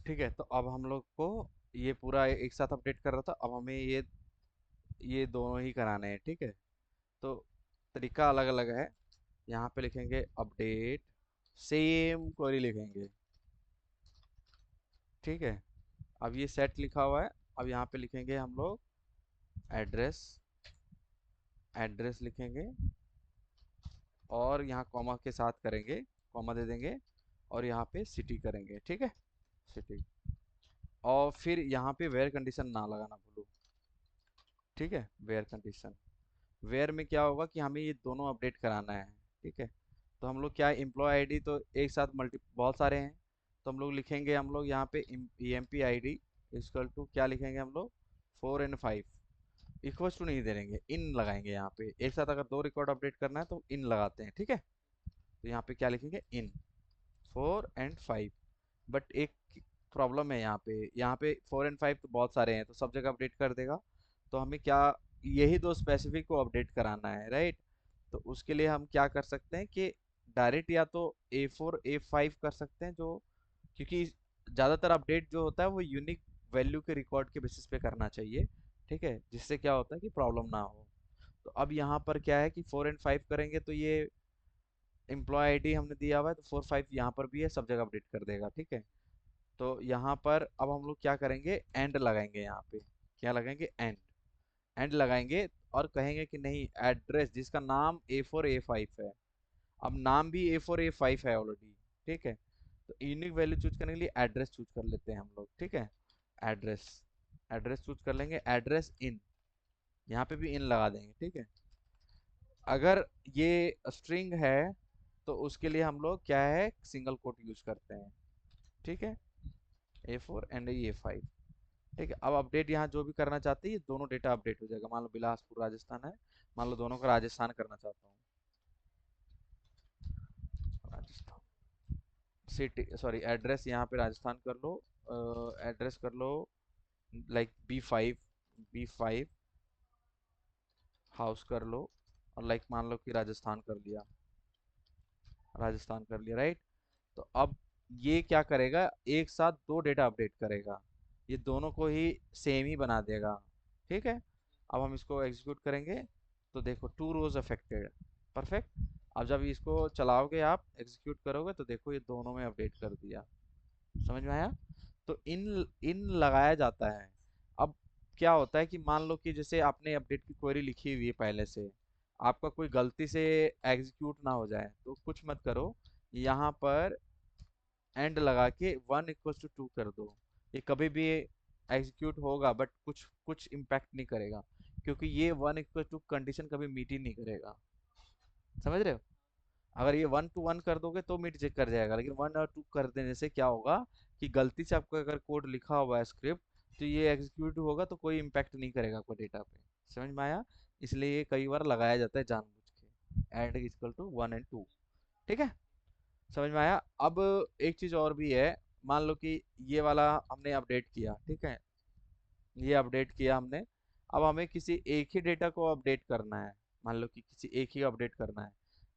ठीक है, तो अब हम लोग को ये पूरा एक साथ अपडेट कर रहा था, अब हमें ये दोनों ही कराने हैं। ठीक है, तो तरीका अलग अलग है। यहाँ पे लिखेंगे अपडेट, सेम क्वेरी लिखेंगे। ठीक है, अब ये सेट लिखा हुआ है। अब यहाँ पे लिखेंगे हम लोग एड्रेस, एड्रेस लिखेंगे और यहाँ कॉमा के साथ करेंगे, कॉमा दे देंगे और यहाँ पे सिटी करेंगे। ठीक है, सिटी। और फिर यहाँ पे वेयर कंडीशन ना लगाना भूलो। ठीक है, वेयर कंडीशन, वेयर में क्या होगा कि हमें ये दोनों अपडेट कराना है। ठीक है, तो हम लोग क्या, एम्प्लॉय आईडी तो एक साथ मल्टी बहुत सारे हैं, तो हम लोग लिखेंगे, हम लोग यहाँ पे E M P I D equal to क्या लिखेंगे हम लोग, 4 and 5। इक्वल टू नहीं दे देंगे, इन लगाएंगे। यहाँ पे एक साथ अगर दो रिकॉर्ड अपडेट करना है तो इन लगाते हैं। ठीक है, तो यहाँ पे क्या लिखेंगे, इन 4 and 5। बट एक प्रॉब्लम है यहाँ पे 4 and 5 तो बहुत सारे हैं, तो सब जगह अपडेट कर देगा। तो हमें क्या, यही दो स्पेसिफिक को अपडेट कराना है, राइट। तो उसके लिए हम क्या कर सकते हैं कि डायरेक्ट या तो A4 A5 कर सकते हैं, जो क्योंकि ज़्यादातर अपडेट जो होता है वो यूनिक वैल्यू के रिकॉर्ड के बेसिस पे करना चाहिए। ठीक है, जिससे क्या होता है कि प्रॉब्लम ना हो। तो अब यहाँ पर क्या है कि 4 and 5 करेंगे, तो ये एम्प्लॉय आईडी हमने दिया हुआ है, तो 4 5 यहाँ पर भी है, सब जगह अपडेट कर देगा। ठीक है, तो यहाँ पर अब हम लोग क्या करेंगे, एंड लगाएंगे। यहाँ पे क्या लगाएंगे, एंड। एंड लगाएंगे और कहेंगे कि नहीं, एड्रेस जिसका नाम A4 A5 है, अब नाम भी A4 A5 है ऑलरेडी। ठीक है, तो यूनिक वैल्यू चूज करने के लिए एड्रेस चूज कर लेते हैं हम लोग। ठीक है, एड्रेस, एड्रेस चूज कर लेंगे, एड्रेस इन, यहाँ पे भी इन लगा देंगे। ठीक है, अगर ये स्ट्रिंग है तो उसके लिए हम लोग क्या है, सिंगल कोट यूज करते हैं। ठीक है, A4 and A5। ठीक है, अब अपडेट यहाँ जो भी करना चाहते हैं, ये दोनों डेटा अपडेट हो जाएगा। मान लो बिलासपुर राजस्थान है, मान लो दोनों का राजस्थान करना चाहता हूँ, राजस्थान सिटी, सॉरी एड्रेस यहाँ पे राजस्थान कर लो, एड्रेस कर लो लाइक B5 हाउस कर लो, और लाइक मान लो कि राजस्थान कर लिया, राजस्थान कर लिया, राइट। तो अब ये क्या करेगा, एक साथ दो डेटा अपडेट करेगा, ये दोनों को ही सेम ही बना देगा। ठीक है, अब हम इसको एग्जीक्यूट करेंगे, तो देखो 2 rows अफेक्टेड, परफेक्ट। अब जब इसको चलाओगे, आप एग्जीक्यूट करोगे, तो देखो ये दोनों में अपडेट कर दिया। समझ में आया। तो इन इन लगाया जाता है। अब क्या होता है कि मान लो कि जैसे आपने अपडेट की क्वेरी लिखी हुई है पहले से, आपका कोई गलती से एग्जीक्यूट ना हो जाए, तो कुछ मत करो, यहाँ पर एंड लगा के 1 = 2 कर दो। ये कभी भी एग्जीक्यूट होगा, बट कुछ कुछ इम्पैक्ट नहीं करेगा, क्योंकि ये 1 = 2 कंडीशन कभी मीट ही नहीं करेगा। समझ रहे हो। अगर ये 1 to 1 कर दोगे तो मीट चेक कर जाएगा, लेकिन 1 और 2 कर देने से क्या होगा कि गलती से आपका अगर कोड लिखा हुआ है स्क्रिप्ट, तो ये एग्जीक्यूट होगा तो कोई इम्पैक्ट नहीं करेगा आपको डेटा पे। समझ में आया। इसलिए ये कई बार लगाया जाता है जानबूझ के, एंड = 1 and 2। ठीक है, समझ में आया। अब एक चीज और भी है, मान लो कि ये वाला हमने अपडेट किया। ठीक है, ये अपडेट किया हमने, अब हमें किसी एक ही डेटा को अपडेट करना है, मान लो कि किसी एक ही अपडेट करना है।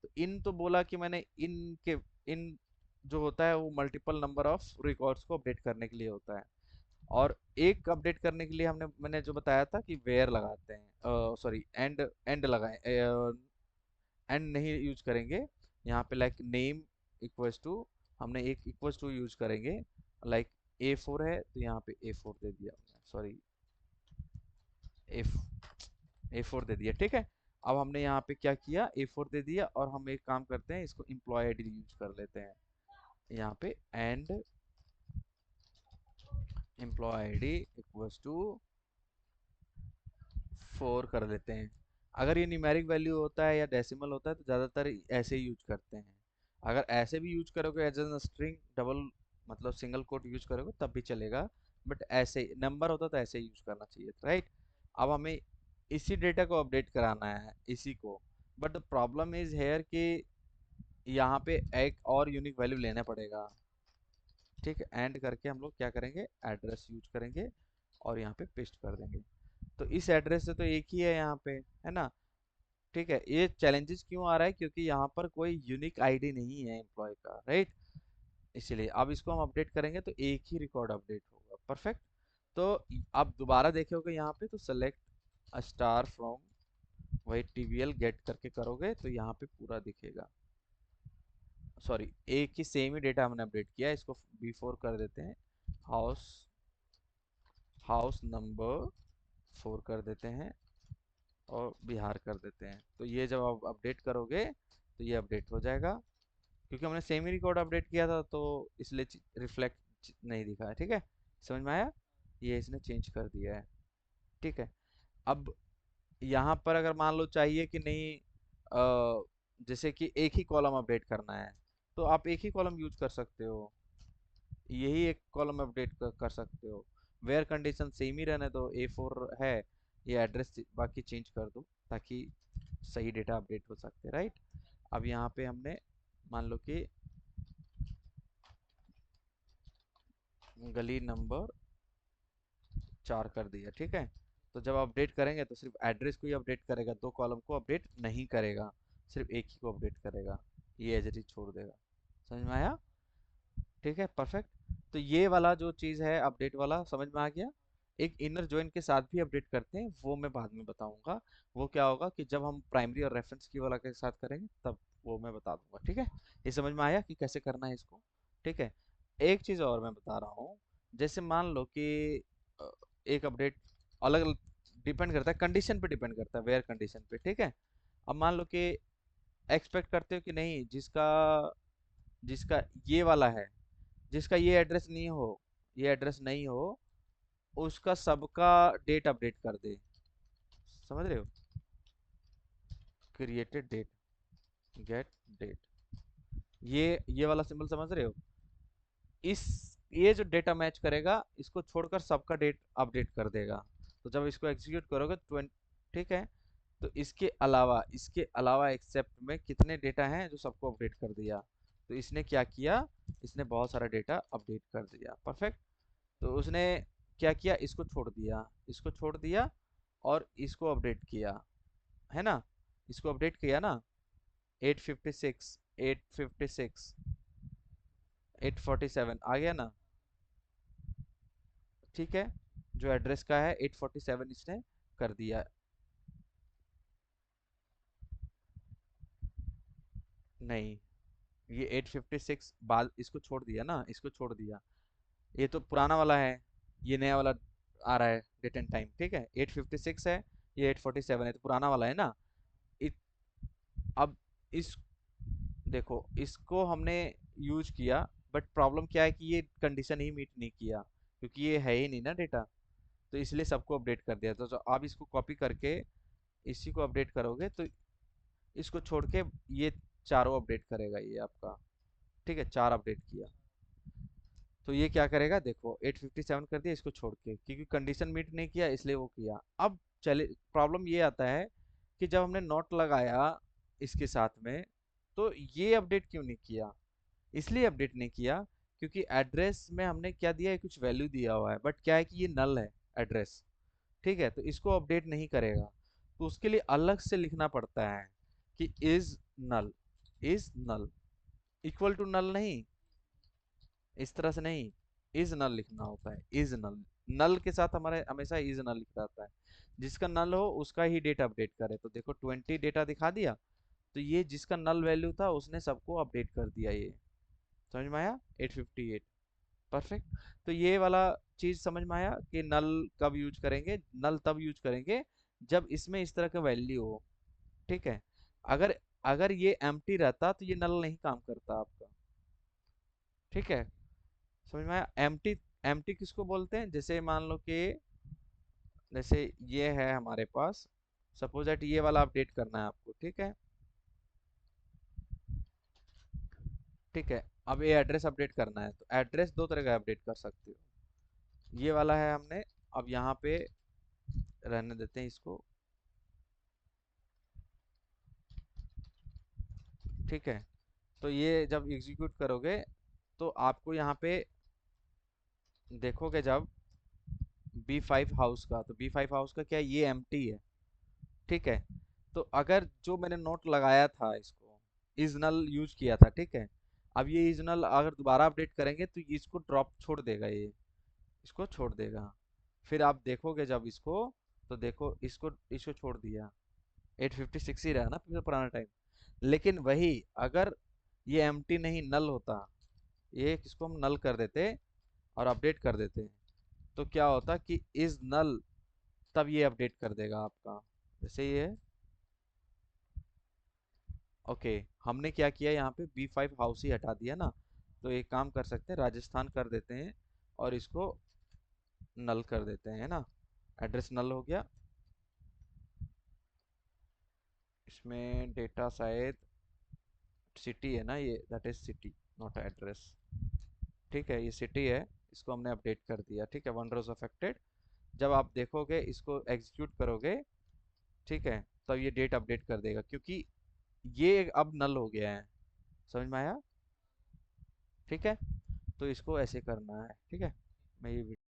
तो इन तो बोला कि मैंने इन जो होता है वो मल्टीपल नंबर ऑफ रिकॉर्ड्स को अपडेट करने के लिए होता है, और एक अपडेट करने के लिए मैंने जो बताया था कि वेयर लगाते हैं, सॉरी एंड, एंड लगाए, एंड नहीं यूज करेंगे। यहाँ पे लाइक नेम इक्वल्स टू, हमने एक इक्वल्स टू यूज करेंगे। लाइक A4 है तो यहाँ पे A4 दे दिया, सॉरी A4 दे दिया। ठीक है, अब हमने यहाँ पे क्या किया, A4 दे दिया, और हम एक काम करते हैं, इसको एम्प्लॉय आईडी यूज कर लेते हैं। यहाँ पे and employ ID equals to 4 कर लेते हैं। अगर ये न्यूमेरिक वैल्यू होता है या डेसिमल होता है तो ज़्यादातर ऐसे ही यूज करते हैं। अगर ऐसे भी यूज करोगे एज एन स्ट्रिंग, डबल मतलब सिंगल कोट यूज करोगे तब भी चलेगा, बट ऐसे नंबर होता तो ऐसे यूज करना चाहिए, राइट। अब हमें इसी डेटा को अपडेट कराना है, इसी को, but the problem is here कि यहाँ पे एक और यूनिक वैल्यू लेना पड़ेगा। ठीक है, एंड करके हम लोग क्या करेंगे, एड्रेस यूज करेंगे और यहाँ पे पेस्ट कर देंगे। तो इस एड्रेस से तो एक ही है यहाँ पे, है ना। ठीक है, ये चैलेंजेस क्यों आ रहा है, क्योंकि यहाँ पर कोई यूनिक आईडी नहीं है एम्प्लॉय का, राइट। इसीलिए अब इसको हम अपडेट करेंगे तो एक ही रिकॉर्ड अपडेट होगा। परफेक्ट। तो आप दोबारा देखोगे यहाँ पे तो सेलेक्ट अ स्टार फ्रॉम, वही टीवीएल गेट करके करोगे तो यहाँ पे पूरा दिखेगा। सॉरी, एक ही सेम ही डेटा हमने अपडेट किया है, इसको B4 कर देते हैं। हाउस हाउस नंबर 4 कर देते हैं और बिहार कर देते हैं। तो ये जब आप अपडेट करोगे तो ये अपडेट हो जाएगा, क्योंकि हमने सेमी रिकॉर्ड अपडेट किया था तो इसलिए रिफ्लेक्ट नहीं दिखा है। ठीक है, समझ में आया? ये इसने चेंज कर दिया है। ठीक है। अब यहाँ पर अगर मान लो चाहिए कि नहीं, जैसे कि एक ही कॉलम अपडेट करना है, तो आप एक ही कॉलम यूज कर सकते हो, यही एक कॉलम अपडेट कर सकते हो। वेयर कंडीशन सेम ही रहने दो, A4 है, ये एड्रेस बाकी चेंज कर दो ताकि सही डेटा अपडेट हो सकते, राइट। अब यहाँ पे हमने मान लो कि गली नंबर 4 कर दिया। ठीक है, तो जब अपडेट करेंगे तो सिर्फ एड्रेस को ही अपडेट करेगा, दो कॉलम को अपडेट नहीं करेगा, सिर्फ एक ही को अपडेट करेगा, ये एज इट इज छोड़ देगा। समझ में आया? ठीक है, परफेक्ट। तो ये वाला जो चीज़ है अपडेट वाला समझ में आ गया। एक इनर जॉइन के साथ भी अपडेट करते हैं, वो मैं बाद में बताऊंगा। वो क्या होगा कि जब हम प्राइमरी और रेफरेंस की वाला के साथ करेंगे तब वो मैं बता दूंगा। ठीक है, ये समझ में आया कि कैसे करना है इसको? ठीक है। एक चीज़ और मैं बता रहा हूँ, जैसे मान लो कि अ, एक अपडेट अलग डिपेंड करता है, कंडीशन पे डिपेंड करता है, वेयर कंडीशन पे। ठीक है। अब मान लो कि एक्सपेक्ट करते हो कि नहीं, जिसका जिसका ये वाला है, जिसका ये एड्रेस नहीं हो, ये एड्रेस नहीं हो, उसका सबका डेट अपडेट कर दे। समझ रहे हो? क्रिएटेड डेट, गेट डेट, ये वाला सिंबल समझ रहे हो? इस ये जो डेटा मैच करेगा इसको छोड़कर सबका डेट अपडेट कर देगा। तो जब इसको एग्जीक्यूट करोगे 20, ठीक है, तो इसके अलावा एक्सेप्ट में कितने डेटा हैं जो सबको अपडेट कर दिया। तो इसने क्या किया, इसने बहुत सारा डेटा अपडेट कर दिया। परफेक्ट। तो उसने क्या किया, इसको छोड़ दिया और इसको अपडेट किया, है ना? इसको अपडेट किया ना, 856, 856, 847 आ गया ना? ठीक है, जो एड्रेस का है 847 इसने कर दिया। नहीं, ये 856 बाद इसको छोड़ दिया ना, इसको छोड़ दिया, ये तो पुराना वाला है, ये नया वाला आ रहा है डेट एंड टाइम। ठीक है, 856 है, ये 847 है, तो पुराना वाला है ना। इत, अब इस देखो, इसको हमने यूज किया, बट प्रॉब्लम क्या है कि ये कंडीशन ही मीट नहीं किया, क्योंकि ये है ही नहीं ना डेटा, तो इसलिए सबको अपडेट कर दिया। तो आप इसको कॉपी करके इसी को अपडेट करोगे तो इसको छोड़ के ये चारों अपडेट करेगा ये आपका। ठीक है, चार अपडेट किया, तो ये क्या करेगा देखो, 857 कर दिया इसको छोड़ के, क्योंकि कंडीशन मीट नहीं किया इसलिए वो किया। अब चले, प्रॉब्लम ये आता है कि जब हमने नॉट लगाया इसके साथ में, तो ये अपडेट क्यों नहीं किया? इसलिए अपडेट नहीं किया क्योंकि एड्रेस में हमने क्या दिया है, कुछ वैल्यू दिया हुआ है, बट क्या है कि ये नल है एड्रेस। ठीक है, तो इसको अपडेट नहीं करेगा, तो उसके लिए अलग से लिखना पड़ता है कि is null equal to null नहीं, इस तरह से नहीं, इज नल लिखना होता है, इज नल। नल के साथ हमारे हमेशा इज नल लिखा रहता है, जिसका नल हो उसका ही डेटा अपडेट करे। तो देखो 20 डेटा दिखा दिया, तो ये जिसका नल वैल्यू था उसने सबको अपडेट कर दिया ये। समझ में आया? 858। परफेक्ट। तो ये वाला चीज समझ में आया कि नल कब यूज करेंगे, नल तब यूज करेंगे जब इसमें इस तरह का वैल्यू हो। ठीक है, अगर अगर ये एम्प्टी रहता तो ये नल नहीं काम करता आपका। ठीक है, समझ में आया? एम्प्टी, एम्प्टी किसको बोलते हैं, जैसे मान लो कि जैसे ये है हमारे पास, सपोज दैट ये वाला अपडेट करना है आपको। ठीक है, ठीक है। अब ये एड्रेस अपडेट करना है, तो एड्रेस दो तरह का अपडेट कर सकते हो, ये वाला है हमने। अब यहाँ पे रहने देते हैं इसको। ठीक है, तो ये जब एग्जीक्यूट करोगे तो आपको यहाँ पे देखोगे जब B5 हाउस का, तो B5 हाउस का क्या है, ये एम्प्टी है। ठीक है, तो अगर जो मैंने नोट लगाया था इसको, इज नल यूज किया था, ठीक है, अब ये इज नल अगर दोबारा अपडेट करेंगे तो ये इसको ड्रॉप छोड़ देगा, ये इसको छोड़ देगा। फिर आप देखोगे जब इसको, तो देखो इसको इसको छोड़ दिया, 856 ही रहा ना फिर पुराना टाइम। लेकिन वही अगर ये एम्प्टी नहीं नल होता, ये इसको हम नल कर देते और अपडेट कर देते, तो क्या होता कि इज नल, तब ये अपडेट कर देगा आपका, जैसे ये। ओके, हमने क्या किया यहाँ पे B5 हाउस ही हटा दिया ना, तो एक काम कर सकते हैं, राजस्थान कर देते हैं और इसको नल कर देते हैं, है ना। एड्रेस नल हो गया। इसमें डेटा शायद सिटी है ना, ये that is city, not address. ठीक है, ये सिटी है, इसको हमने अपडेट कर दिया। ठीक है, वन रोज अफेक्टेड। जब आप देखोगे इसको एग्जीक्यूट करोगे, ठीक है, तब ये डेट अपडेट कर देगा, क्योंकि ये अब नल हो गया है। समझ में आया? ठीक है, तो इसको ऐसे करना है। ठीक है, मैं ये